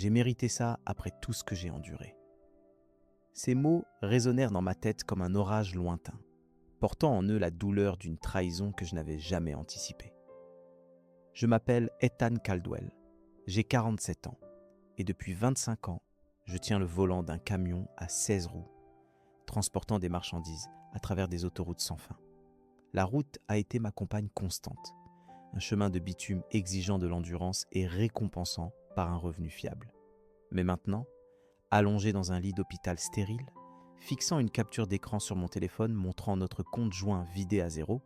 J'ai mérité ça après tout ce que j'ai enduré. Ces mots résonnèrent dans ma tête comme un orage lointain, portant en eux la douleur d'une trahison que je n'avais jamais anticipée. Je m'appelle Ethan Caldwell, j'ai 47 ans et depuis 25 ans, je tiens le volant d'un camion à 16 roues, transportant des marchandises à travers des autoroutes sans fin. La route a été ma compagne constante, un chemin de bitume exigeant de l'endurance et récompensant par un revenu fiable. Mais maintenant, allongé dans un lit d'hôpital stérile, fixant une capture d'écran sur mon téléphone montrant notre compte joint vidé à zéro,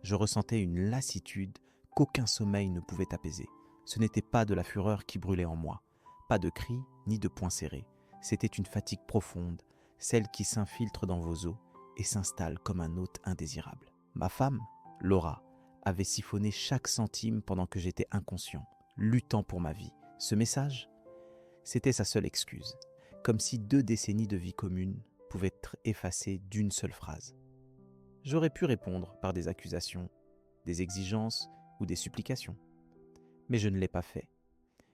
je ressentais une lassitude qu'aucun sommeil ne pouvait apaiser. Ce n'était pas de la fureur qui brûlait en moi, pas de cris ni de poings serrés. C'était une fatigue profonde, celle qui s'infiltre dans vos os et s'installe comme un hôte indésirable. Ma femme, Laura, avait siphonné chaque centime pendant que j'étais inconscient, luttant pour ma vie. Ce message, c'était sa seule excuse, comme si 2 décennies de vie commune pouvaient être effacées d'une seule phrase. J'aurais pu répondre par des accusations, des exigences ou des supplications. Mais je ne l'ai pas fait.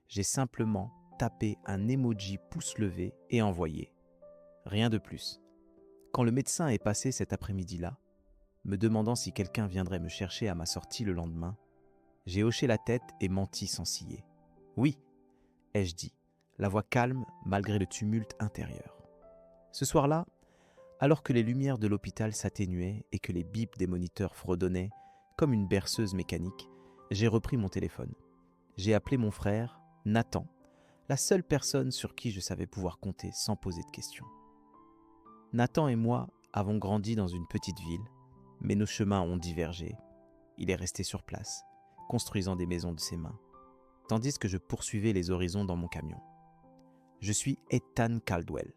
J'ai simplement tapé un emoji pouce levé et envoyé. Rien de plus. Quand le médecin est passé cet après-midi-là, me demandant si quelqu'un viendrait me chercher à ma sortie le lendemain, j'ai hoché la tête et menti sans ciller. Oui, ai-je dit, la voix calme malgré le tumulte intérieur. Ce soir-là, alors que les lumières de l'hôpital s'atténuaient et que les bips des moniteurs fredonnaient comme une berceuse mécanique, j'ai repris mon téléphone. J'ai appelé mon frère, Nathan, la seule personne sur qui je savais pouvoir compter sans poser de questions. Nathan et moi avons grandi dans une petite ville, mais nos chemins ont divergé. Il est resté sur place, construisant des maisons de ses mains, tandis que je poursuivais les horizons dans mon camion. Je suis Ethan Caldwell,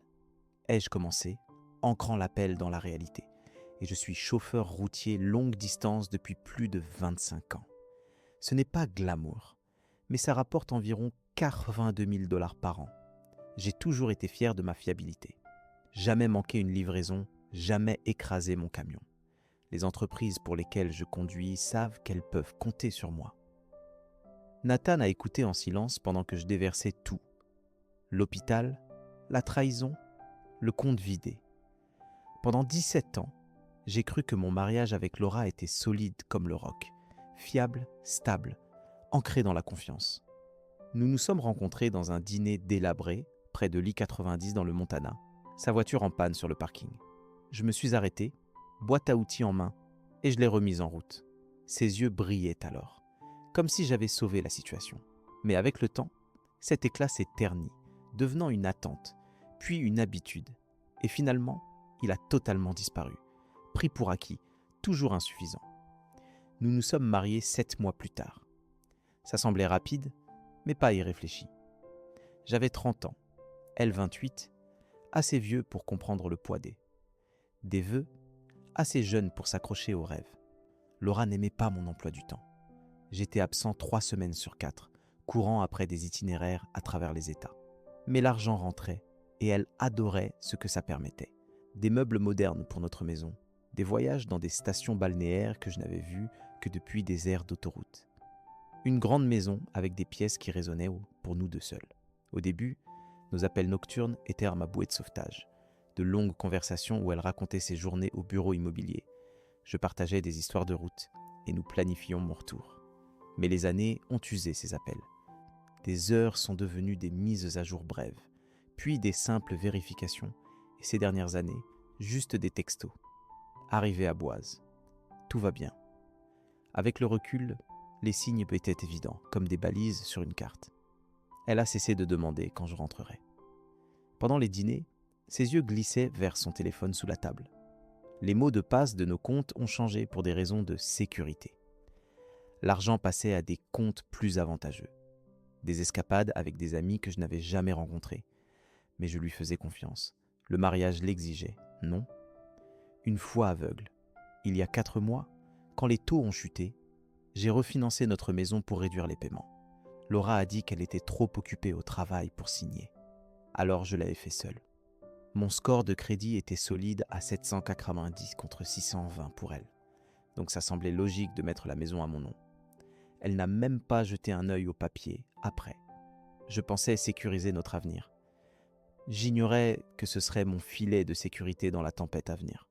ai-je commencé, ancrant l'appel dans la réalité, et je suis chauffeur routier longue distance depuis plus de 25 ans. Ce n'est pas glamour, mais ça rapporte environ 82 000 $ par an. J'ai toujours été fier de ma fiabilité. Jamais manqué une livraison, jamais écrasé mon camion. Les entreprises pour lesquelles je conduis savent qu'elles peuvent compter sur moi. Nathan a écouté en silence pendant que je déversais tout. L'hôpital, la trahison, le compte vidé. Pendant 17 ans, j'ai cru que mon mariage avec Laura était solide comme le roc, fiable, stable, ancré dans la confiance. Nous nous sommes rencontrés dans un dîner délabré, près de l'I-90 dans le Montana, sa voiture en panne sur le parking. Je me suis arrêté, boîte à outils en main, et je l'ai remise en route. Ses yeux brillaient alors, comme si j'avais sauvé la situation. Mais avec le temps, cet éclat s'est terni, devenant une attente, puis une habitude. Et finalement, il a totalement disparu, pris pour acquis, toujours insuffisant. Nous nous sommes mariés 7 mois plus tard. Ça semblait rapide, mais pas irréfléchi. J'avais 30 ans, elle 28, assez vieux pour comprendre le poids des vœux, assez jeune pour s'accrocher aux rêves. Laura n'aimait pas mon emploi du temps. J'étais absent 3 semaines sur 4, courant après des itinéraires à travers les États. Mais l'argent rentrait et elle adorait ce que ça permettait. Des meubles modernes pour notre maison, des voyages dans des stations balnéaires que je n'avais vues que depuis des aires d'autoroute. Une grande maison avec des pièces qui résonnaient pour nous 2 seuls. Au début, nos appels nocturnes étaient ma bouée de sauvetage. De longues conversations où elle racontait ses journées au bureau immobilier. Je partageais des histoires de route et nous planifions mon retour. Mais les années ont usé ces appels. Des heures sont devenues des mises à jour brèves, puis des simples vérifications, et ces dernières années, juste des textos. Arrivé à Boise. Tout va bien. Avec le recul, les signes étaient évidents, comme des balises sur une carte. Elle a cessé de demander quand je rentrerai. Pendant les dîners, ses yeux glissaient vers son téléphone sous la table. Les mots de passe de nos comptes ont changé pour des raisons de sécurité. L'argent passait à des comptes plus avantageux. Des escapades avec des amis que je n'avais jamais rencontrés. Mais je lui faisais confiance. Le mariage l'exigeait, non ? Une foi aveugle. Il y a 4 mois, quand les taux ont chuté, j'ai refinancé notre maison pour réduire les paiements. Laura a dit qu'elle était trop occupée au travail pour signer. Alors je l'avais fait seule. Mon score de crédit était solide à 790 contre 620 pour elle. Donc ça semblait logique de mettre la maison à mon nom. Elle n'a même pas jeté un œil au papier après. Je pensais sécuriser notre avenir. J'ignorais que ce serait mon filet de sécurité dans la tempête à venir.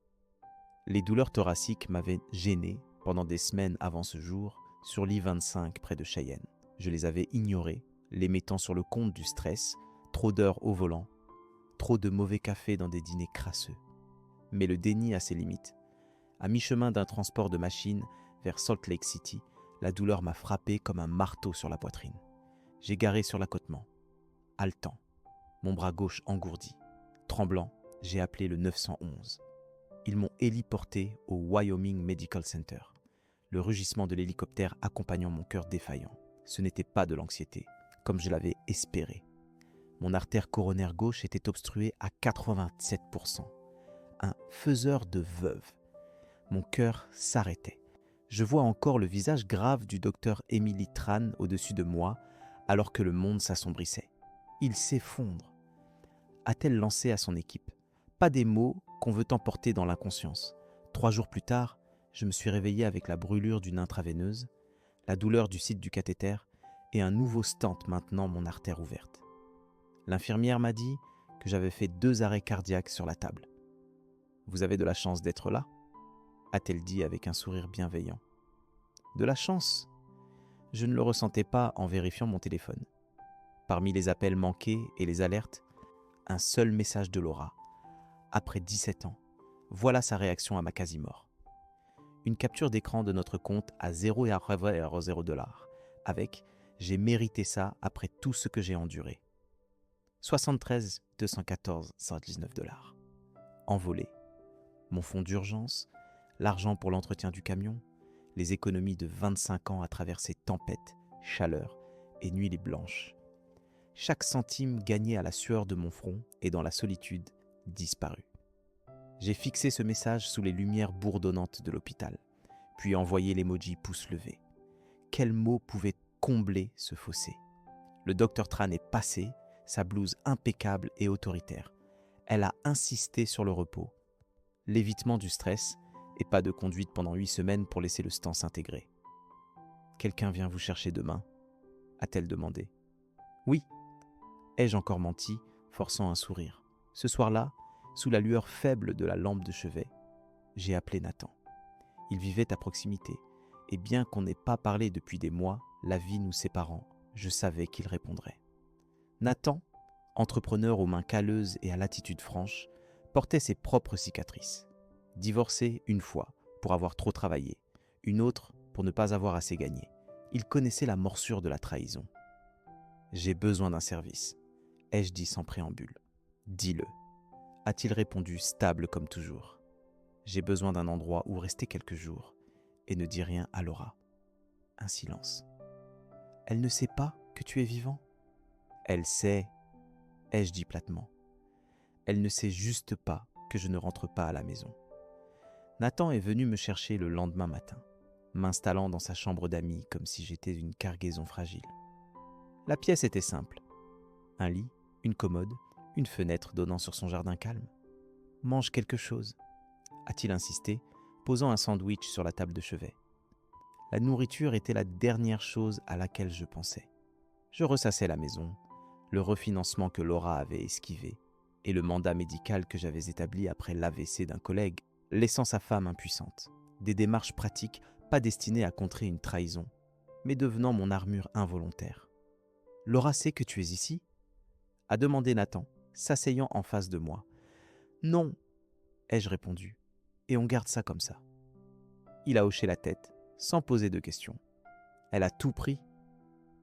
Les douleurs thoraciques m'avaient gêné pendant des semaines avant ce jour sur l'I-25 près de Cheyenne. Je les avais ignorées, les mettant sur le compte du stress, trop d'heures au volant, trop de mauvais café dans des dîners crasseux. Mais le déni a ses limites. À mi-chemin d'un transport de machines vers Salt Lake City, la douleur m'a frappé comme un marteau sur la poitrine. J'ai garé sur l'accotement, haletant, mon bras gauche engourdi. Tremblant, j'ai appelé le 911. Ils m'ont héliporté au Wyoming Medical Center, le rugissement de l'hélicoptère accompagnant mon cœur défaillant. Ce n'était pas de l'anxiété, comme je l'avais espéré. Mon artère coronaire gauche était obstruée à 87%. Un faiseur de veuve. Mon cœur s'arrêtait. Je vois encore le visage grave du docteur Emily Tran au-dessus de moi, alors que le monde s'assombrissait. Il s'effondre. A-t-elle lancé à son équipe. Pas des mots qu'on veut emporter dans l'inconscience. 3 jours plus tard, je me suis réveillé avec la brûlure d'une intraveineuse, la douleur du site du cathéter et un nouveau stent maintenant mon artère ouverte. L'infirmière m'a dit que j'avais fait 2 arrêts cardiaques sur la table. « Vous avez de la chance d'être là ?» a-t-elle dit avec un sourire bienveillant. De la chance ? Je ne le ressentais pas en vérifiant mon téléphone. Parmi les appels manqués et les alertes, un seul message de Laura. Après 17 ans, voilà sa réaction à ma quasi-mort. Une capture d'écran de notre compte à 0,0$, avec « J'ai mérité ça après tout ce que j'ai enduré ». 73 214 $. Envolé. Mon fonds d'urgence, l'argent pour l'entretien du camion, les économies de 25 ans à travers ces tempêtes, chaleurs et nuits blanches. Chaque centime gagné à la sueur de mon front et dans la solitude disparu. J'ai fixé ce message sous les lumières bourdonnantes de l'hôpital, puis envoyé l'emoji pouce levé. Quel mot pouvait combler ce fossé ? Le docteur Tran est passé, sa blouse impeccable et autoritaire. Elle a insisté sur le repos, l'évitement du stress et pas de conduite pendant 8 semaines pour laisser le stent s'intégrer. « Quelqu'un vient vous chercher demain ?» a-t-elle demandé. « Oui !» ai-je encore menti, forçant un sourire. Ce soir-là, sous la lueur faible de la lampe de chevet, j'ai appelé Nathan. Il vivait à proximité, et bien qu'on n'ait pas parlé depuis des mois, la vie nous séparant, je savais qu'il répondrait. Nathan, entrepreneur aux mains calleuses et à l'attitude franche, portait ses propres cicatrices. Divorcé une fois pour avoir trop travaillé, une autre pour ne pas avoir assez gagné. Il connaissait la morsure de la trahison. « J'ai besoin d'un service », ai-je dit sans préambule. « Dis-le », a-t-il répondu stable comme toujours. « J'ai besoin d'un endroit où rester quelques jours et ne dis rien à Laura. » Un silence. « Elle ne sait pas que tu es vivant ?»« Elle sait », ai-je dit platement. « Elle ne sait juste pas que je ne rentre pas à la maison. » Nathan est venu me chercher le lendemain matin, m'installant dans sa chambre d'amis comme si j'étais une cargaison fragile. La pièce était simple. Un lit, une commode, une fenêtre donnant sur son jardin calme. « Mange quelque chose », a-t-il insisté, posant un sandwich sur la table de chevet. La nourriture était la dernière chose à laquelle je pensais. Je ressassais la maison, le refinancement que Laura avait esquivé et le mandat médical que j'avais établi après l'AVC d'un collègue, laissant sa femme impuissante. Des démarches pratiques pas destinées à contrer une trahison, mais devenant mon armure involontaire. « Laura sait que tu es ici ?» a demandé Nathan, s'asseyant en face de moi. « Non », ai-je répondu, et on garde ça comme ça. Il a hoché la tête, sans poser de questions. « Elle a tout pris ?»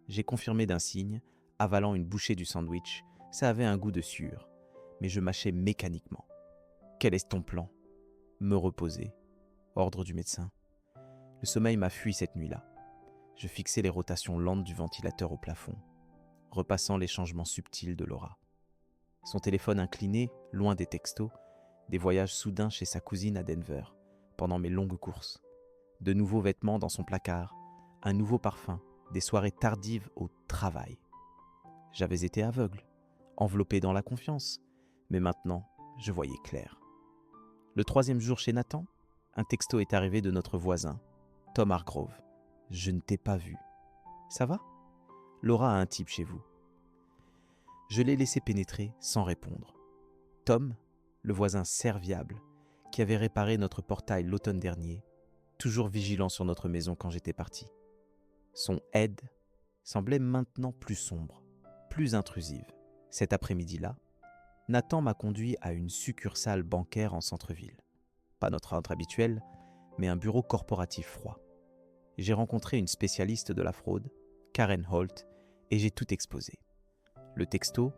J'ai confirmé d'un signe, avalant une bouchée du sandwich. Ça avait un goût de sueur, mais je mâchais mécaniquement. « Quel est ton plan ?» Me reposer. Ordre du médecin. Le sommeil m'a fui cette nuit-là. Je fixais les rotations lentes du ventilateur au plafond, repassant les changements subtils de Laura. Son téléphone incliné, loin des textos, des voyages soudains chez sa cousine à Denver, pendant mes longues courses. De nouveaux vêtements dans son placard, un nouveau parfum, des soirées tardives au travail. J'avais été aveugle, enveloppé dans la confiance, mais maintenant, je voyais clair. Le 3e jour chez Nathan, un texto est arrivé de notre voisin, Tom Hargrove. « Je ne t'ai pas vu. Ça va ? Laura a un type chez vous. » Je l'ai laissé pénétrer sans répondre. Tom, le voisin serviable, qui avait réparé notre portail l'automne dernier, toujours vigilant sur notre maison quand j'étais parti. Son aide semblait maintenant plus sombre, plus intrusive. Cet après-midi-là, Nathan m'a conduit à une succursale bancaire en centre-ville. Pas notre entre habituel, mais un bureau corporatif froid. J'ai rencontré une spécialiste de la fraude, Karen Holt, et j'ai tout exposé. Le texto,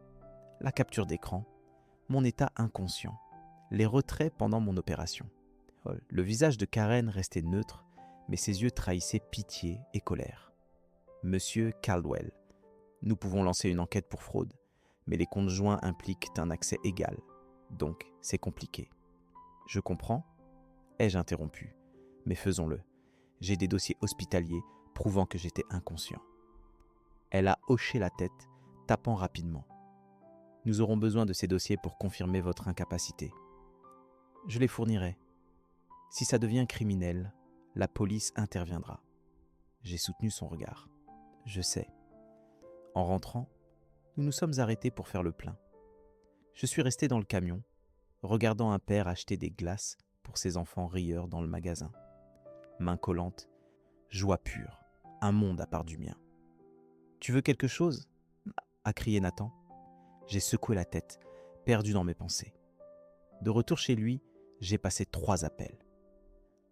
la capture d'écran, mon état inconscient, les retraits pendant mon opération. Le visage de Karen restait neutre, mais ses yeux trahissaient pitié et colère. « Monsieur Caldwell, nous pouvons lancer une enquête pour fraude, mais les comptes joints impliquent un accès égal, donc c'est compliqué. »« Je comprends ?» ai-je interrompu. « Mais faisons-le. J'ai des dossiers hospitaliers prouvant que j'étais inconscient. » Elle a hoché la tête, tapant rapidement. « Nous aurons besoin de ces dossiers pour confirmer votre incapacité. »« Je les fournirai. Si ça devient criminel, la police interviendra. » J'ai soutenu son regard. « Je sais. » En rentrant, nous nous sommes arrêtés pour faire le plein. Je suis resté dans le camion, regardant un père acheter des glaces pour ses enfants rieurs dans le magasin. Main collante, joie pure, un monde à part du mien. « Tu veux quelque chose ?» a crié Nathan. J'ai secoué la tête, perdu dans mes pensées. De retour chez lui, j'ai passé 3 appels.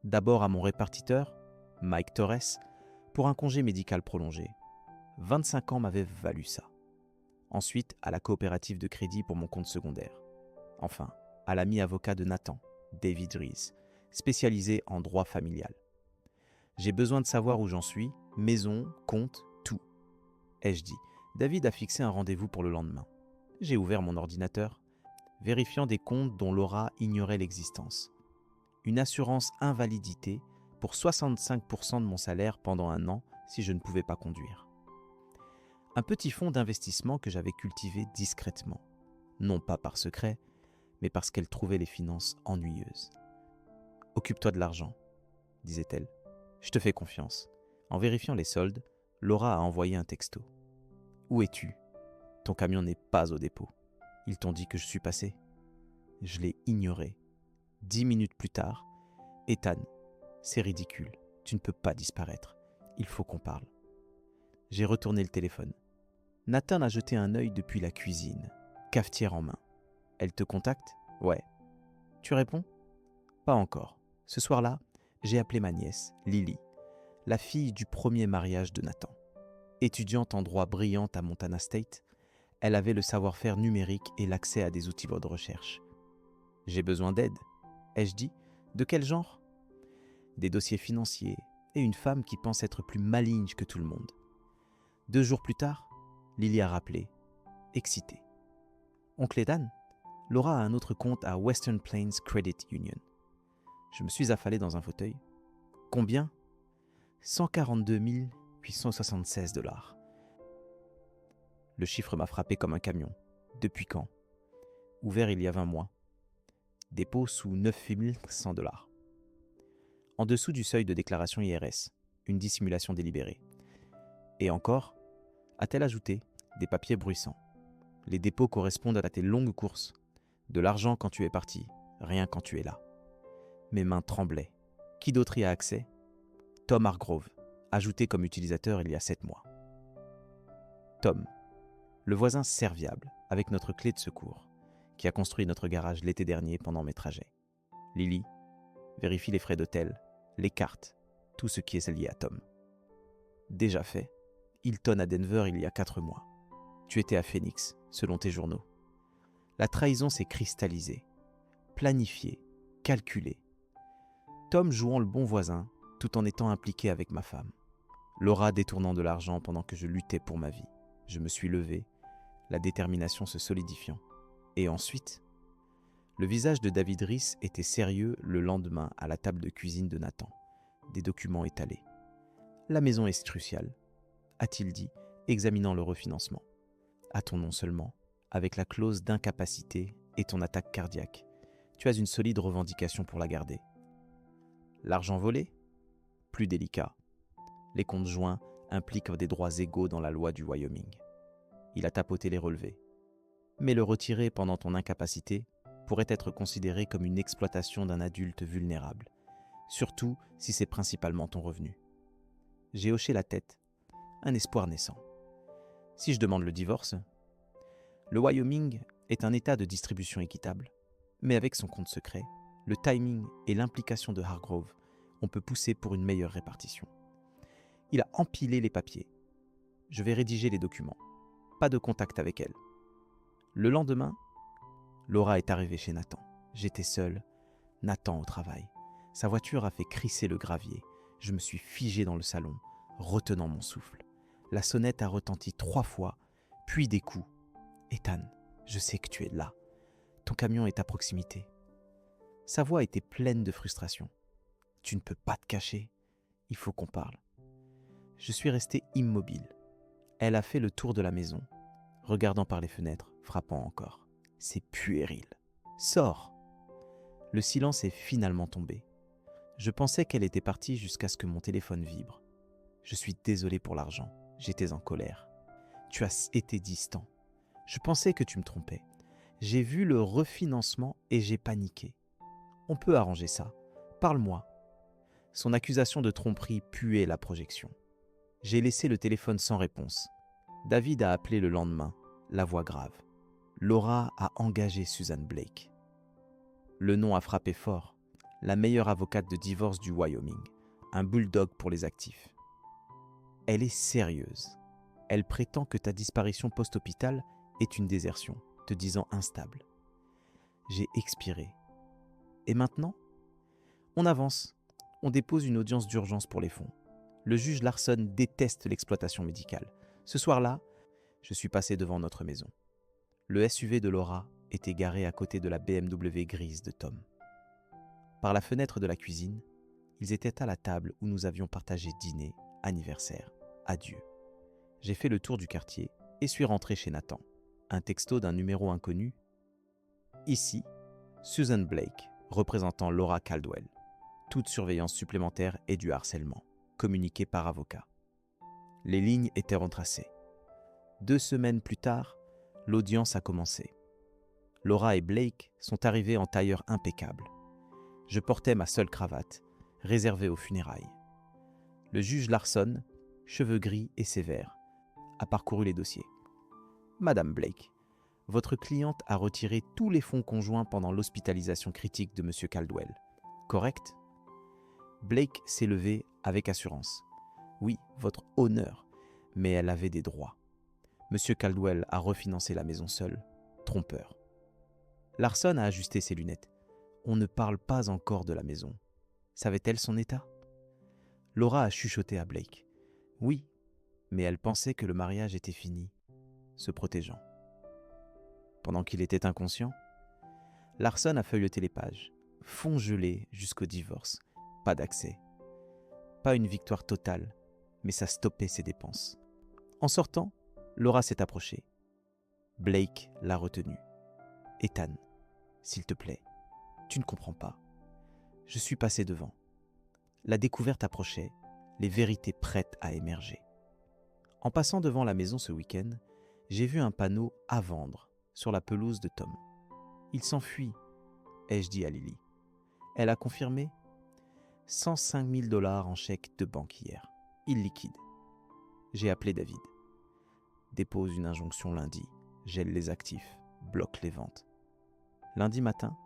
D'abord à mon répartiteur, Mike Torres, pour un congé médical prolongé. 25 ans m'avaient valu ça. Ensuite, à la coopérative de crédit pour mon compte secondaire. Enfin, à l'ami avocat de Nathan, David Rees, spécialisé en droit familial. J'ai besoin de savoir où j'en suis, maison, compte, tout. Ai-je dit, David a fixé un rendez-vous pour le lendemain. J'ai ouvert mon ordinateur, vérifiant des comptes dont Laura ignorait l'existence. Une assurance invalidité pour 65% de mon salaire pendant 1 an si je ne pouvais pas conduire. Un petit fonds d'investissement que j'avais cultivé discrètement, non pas par secret, mais parce qu'elle trouvait les finances ennuyeuses. « Occupe-toi de l'argent, » disait-elle. « Je te fais confiance. » En vérifiant les soldes, Laura a envoyé un texto. « Où es-tu ? Ton camion n'est pas au dépôt. Ils t'ont dit que je suis passé. » Je l'ai ignoré. 10 minutes plus tard, « Ethan, c'est ridicule. Tu ne peux pas disparaître. Il faut qu'on parle. » J'ai retourné le téléphone. Nathan a jeté un œil depuis la cuisine, cafetière en main. « Elle te contacte ? » ?»« Ouais. »« Tu réponds ? » ?»« Pas encore. Ce soir-là, j'ai appelé ma nièce, Lily, la fille du premier mariage de Nathan. Étudiante en droit brillante à Montana State, elle avait le savoir-faire numérique et l'accès à des outils de recherche. « J'ai besoin d'aide. » ai-je dit. « De quel genre ? » Des dossiers financiers et une femme qui pense être plus maligne que tout le monde. 2 jours plus tard, Lily a rappelé, excitée. « Oncle Ethan, Laura a un autre compte à Western Plains Credit Union. » Je me suis affalé dans un fauteuil. « Combien ? » 142 876 $. Le chiffre m'a frappé comme un camion. Depuis quand ? Ouvert il y a 20 mois. Dépôt sous 9 100 $. En dessous du seuil de déclaration IRS, une dissimulation délibérée. Et encore, a-t-elle ajouté, des papiers bruissants. Les dépôts correspondent à tes longues courses. De l'argent quand tu es parti, rien quand tu es là. Mes mains tremblaient. Qui d'autre y a accès ? Tom Hargrove, ajouté comme utilisateur il y a 7 mois. Tom, le voisin serviable avec notre clé de secours, qui a construit notre garage l'été dernier pendant mes trajets. Lily, vérifie les frais d'hôtel, les cartes, tout ce qui est lié à Tom. Déjà fait, Hilton à Denver il y a 4 mois. Tu étais à Phoenix, selon tes journaux. La trahison s'est cristallisée, planifiée, calculée. Tom jouant le bon voisin, tout en étant impliqué avec ma femme. Laura détournant de l'argent pendant que je luttais pour ma vie. Je me suis levé, la détermination se solidifiant. Et ensuite, le visage de David Rees était sérieux le lendemain à la table de cuisine de Nathan, des documents étalés. « La maison est cruciale », a-t-il dit, examinant le refinancement. « À ton nom seulement, avec la clause d'incapacité et ton attaque cardiaque, tu as une solide revendication pour la garder. L'argent volé ? Plus délicat. Les comptes joints impliquent des droits égaux dans la loi du Wyoming. » Il a tapoté les relevés. Mais le retirer pendant ton incapacité pourrait être considéré comme une exploitation d'un adulte vulnérable, surtout si c'est principalement ton revenu. J'ai hoché la tête, un espoir naissant. Si je demande le divorce, le Wyoming est un état de distribution équitable, mais avec son compte secret, le timing et l'implication de Hargrove, on peut pousser pour une meilleure répartition. Il a empilé les papiers. Je vais rédiger les documents. Pas de contact avec elle. Le lendemain, Laura est arrivée chez Nathan. J'étais seul, Nathan au travail. Sa voiture a fait crisser le gravier. Je me suis figé dans le salon, retenant mon souffle. La sonnette a retenti 3 fois, puis des coups. « Ethan, je sais que tu es là. Ton camion est à proximité. » Sa voix était pleine de frustration. « Tu ne peux pas te cacher. Il faut qu'on parle. » Je suis resté immobile. Elle a fait le tour de la maison, regardant par les fenêtres, frappant encore. C'est puéril. Sors. Le silence est finalement tombé. Je pensais qu'elle était partie jusqu'à ce que mon téléphone vibre. Je suis désolé pour l'argent. J'étais en colère. Tu as été distant. Je pensais que tu me trompais. J'ai vu le refinancement et j'ai paniqué. On peut arranger ça. Parle-moi. Son accusation de tromperie puait la projection. J'ai laissé le téléphone sans réponse. David a appelé le lendemain, la voix grave. Laura a engagé Susan Blake. Le nom a frappé fort. La meilleure avocate de divorce du Wyoming. Un bulldog pour les actifs. Elle est sérieuse. Elle prétend que ta disparition post-hôpital est une désertion, te disant instable. J'ai expiré. Et maintenant ? On avance. On dépose une audience d'urgence pour les fonds. Le juge Larson déteste l'exploitation médicale. Ce soir-là, je suis passé devant notre maison. Le SUV de Laura était garé à côté de la BMW grise de Tom. Par la fenêtre de la cuisine, ils étaient à la table où nous avions partagé dîner, anniversaire, adieu. J'ai fait le tour du quartier et suis rentré chez Nathan. Un texto d'un numéro inconnu. Ici, Susan Blake, représentant Laura Caldwell. Toute surveillance supplémentaire et du harcèlement, communiqué par avocat. Les lignes étaient retracées. 2 semaines plus tard, l'audience a commencé. Laura et Blake sont arrivés en tailleur impeccable. Je portais ma seule cravate, réservée aux funérailles. Le juge Larson, cheveux gris et sévère, a parcouru les dossiers. Madame Blake, votre cliente a retiré tous les fonds conjoints pendant l'hospitalisation critique de M. Caldwell. Correct ? Blake s'est levée avec assurance. Oui, votre honneur, mais elle avait des droits. M. Caldwell a refinancé la maison seule. Trompeur. Larson a ajusté ses lunettes. On ne parle pas encore de la maison. Savait-elle son état ? Laura a chuchoté à Blake. Oui, mais elle pensait que le mariage était fini, se protégeant. Pendant qu'il était inconscient, Larson a feuilleté les pages. Fonds gelés jusqu'au divorce. Pas d'accès. Pas une victoire totale, mais ça stoppait ses dépenses. En sortant, Laura s'est approchée. Blake l'a retenue. « Ethan, s'il te plaît, tu ne comprends pas. Je suis passé devant. La découverte approchait, les vérités prêtes à émerger. En passant devant la maison ce week-end, j'ai vu un panneau « À vendre » sur la pelouse de Tom. « Il s'enfuit », ai-je dit à Lily. Elle a confirmé 105 000 $ en chèque de banque hier. Il liquide. J'ai appelé David. Dépose une injonction lundi. Gèle les actifs. Bloque les ventes. Lundi matin,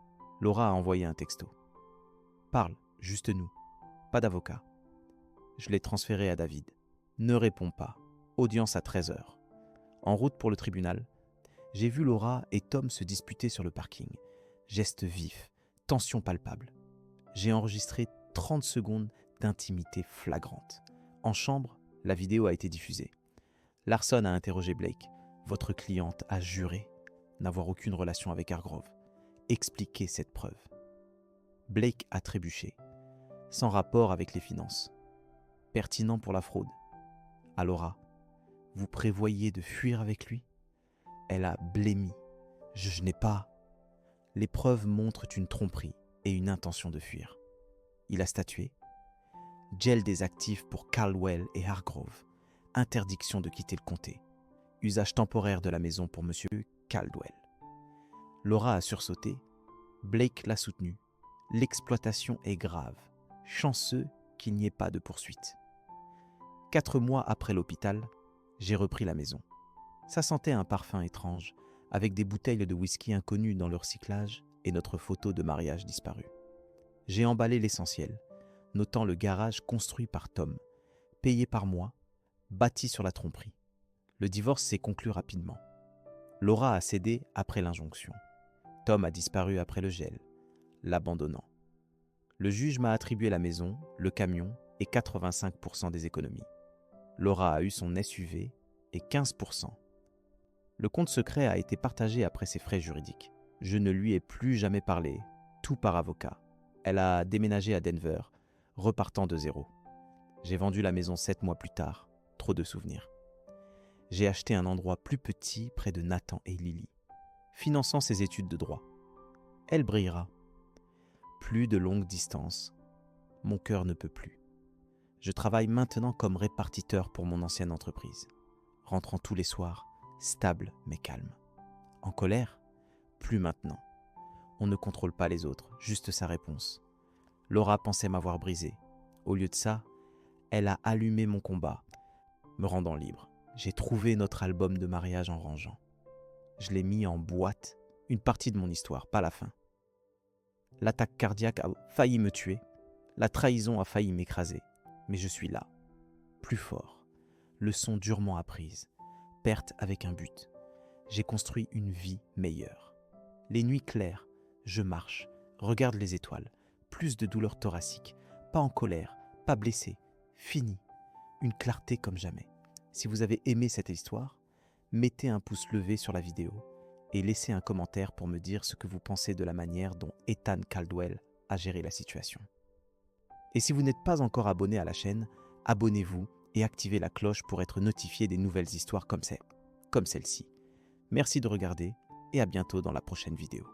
Laura a envoyé un texto. Parle, juste nous. Pas d'avocat. Je l'ai transféré à David. Ne réponds pas. Audience à 13h. En route pour le tribunal, j'ai vu Laura et Tom se disputer sur le parking. Gestes vifs, tension palpable. J'ai enregistré 30 secondes d'intimité flagrante. En chambre, la vidéo a été diffusée. Larson a interrogé Blake. Votre cliente a juré n'avoir aucune relation avec Hargrove. Expliquez cette preuve. Blake a trébuché. Sans rapport avec les finances. Pertinent pour la fraude. À Laura, vous prévoyez de fuir avec lui ? Elle a blêmi. Je n'ai pas. Les preuves montrent une tromperie et une intention de fuir. Il a statué. Gel des actifs pour Caldwell et Hargrove. Interdiction de quitter le comté. Usage temporaire de la maison pour M. Caldwell. Laura a sursauté. Blake l'a soutenu. L'exploitation est grave. Chanceux qu'il n'y ait pas de poursuite. 4 mois après l'hôpital, j'ai repris la maison. Ça sentait un parfum étrange, avec des bouteilles de whisky inconnues dans le recyclage et notre photo de mariage disparue. J'ai emballé l'essentiel, notant le garage construit par Tom, payé par moi, bâti sur la tromperie. Le divorce s'est conclu rapidement. Laura a cédé après l'injonction. Tom a disparu après le gel, l'abandonnant. Le juge m'a attribué la maison, le camion et 85% des économies. Laura a eu son SUV et 15%. Le compte secret a été partagé après ses frais juridiques. Je ne lui ai plus jamais parlé, tout par avocat. Elle a déménagé à Denver, repartant de zéro. J'ai vendu la maison 7 mois plus tard, trop de souvenirs. J'ai acheté un endroit plus petit près de Nathan et Lily, finançant ses études de droit. Elle brillera. Plus de longues distances. Mon cœur ne peut plus. Je travaille maintenant comme répartiteur pour mon ancienne entreprise, rentrant tous les soirs, stable mais calme. En colère? Plus maintenant. On ne contrôle pas les autres, juste sa réponse. Laura pensait m'avoir brisé. Au lieu de ça, elle a allumé mon combat, me rendant libre. J'ai trouvé notre album de mariage en rangeant. Je l'ai mis en boîte, une partie de mon histoire, pas la fin. L'attaque cardiaque a failli me tuer, la trahison a failli m'écraser. Mais je suis là, plus fort, leçon durement apprise, perte avec un but. J'ai construit une vie meilleure. Les nuits claires, je marche, regarde les étoiles, plus de douleur thoracique, pas en colère, pas blessé, fini, une clarté comme jamais. Si vous avez aimé cette histoire, mettez un pouce levé sur la vidéo et laissez un commentaire pour me dire ce que vous pensez de la manière dont Ethan Caldwell a géré la situation. Et si vous n'êtes pas encore abonné à la chaîne, abonnez-vous et activez la cloche pour être notifié des nouvelles histoires comme celle-ci. Merci de regarder et à bientôt dans la prochaine vidéo.